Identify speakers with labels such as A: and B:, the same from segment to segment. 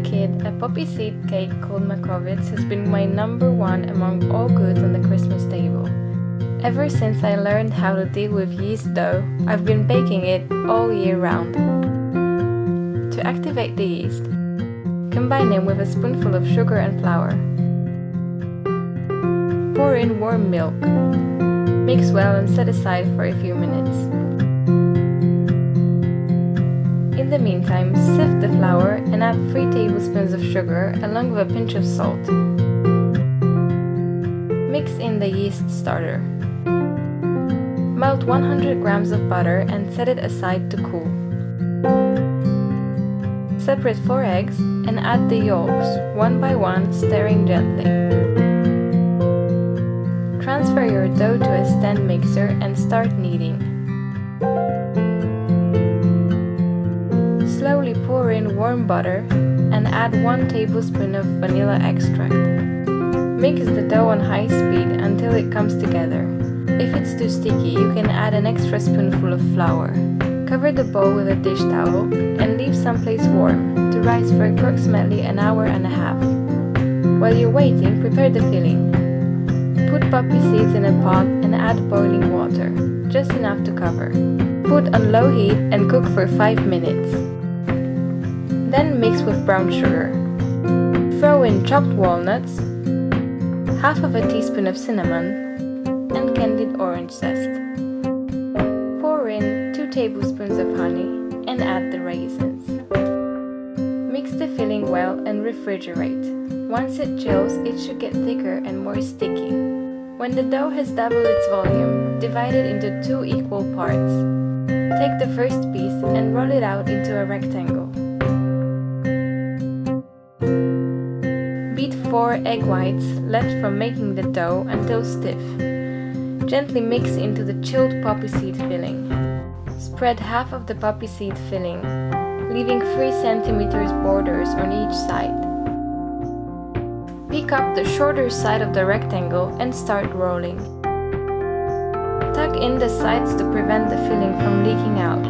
A: kid, a poppy seed cake called makovits has been my number one among all goods on the Christmas table. Ever since I learned how to deal with yeast dough, I've been baking it all year round. To activate the yeast, combine it with a spoonful of sugar and flour. Pour in warm milk. Mix well and set aside for a few minutes. In the meantime, sift the flour and add 3 tablespoons of sugar along with a pinch of salt. Mix in the yeast starter. Melt 100 grams of butter and set it aside to cool. Separate 4 eggs and add the yolks, one by one, stirring gently. Transfer your dough to a stand mixer and start kneading. Slowly pour in warm butter and add 1 tablespoon of vanilla extract. Mix the dough on high speed until it comes together. If it's too sticky, you can add an extra spoonful of flour. Cover the bowl with a dish towel and leave someplace warm to rise for approximately an hour and a half. While you're waiting, prepare the filling. Put poppy seeds in a pot and add boiling water, just enough to cover. Put on low heat and cook for 5 minutes. Then mix with brown sugar. Throw in chopped walnuts, half of a teaspoon of cinnamon, and candied orange zest. Pour in 2 tablespoons of honey and add the raisins. Mix the filling well and refrigerate. Once it chills, it should get thicker and more sticky. When the dough has doubled its volume, divide it into 2 equal parts. Take the first piece and roll it out into a rectangle. Beat 4 egg whites left from making the dough until stiff. Gently mix into the chilled poppy seed filling. Spread half of the poppy seed filling, leaving 3 cm borders on each side. Pick up the shorter side of the rectangle and start rolling. Tuck in the sides to prevent the filling from leaking out.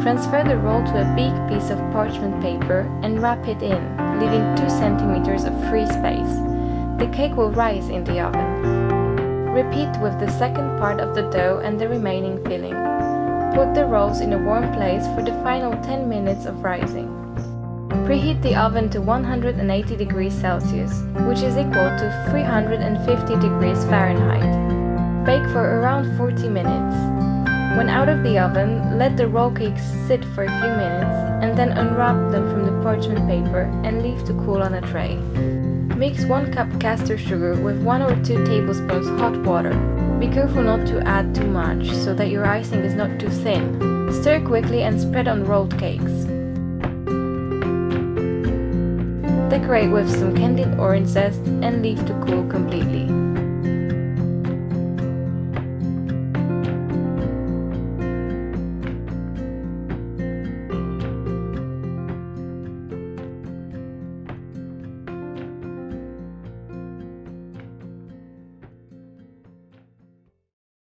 A: Transfer the roll to a big piece of parchment paper and wrap it in, leaving 2 cm of free space. The cake will rise in the oven. Repeat with the second part of the dough and the remaining filling. Put the rolls in a warm place for the final 10 minutes of rising. Preheat the oven to 180 degrees Celsius, which is equal to 350 degrees Fahrenheit. Bake for around 40 minutes. When out of the oven, let the roll cakes sit for a few minutes and then unwrap them from the parchment paper and leave to cool on a tray. Mix 1 cup caster sugar with 1 or 2 tablespoons hot water. Be careful not to add too much so that your icing is not too thin. Stir quickly and spread on rolled cakes. Decorate with some candied orange zest and leave to cool completely.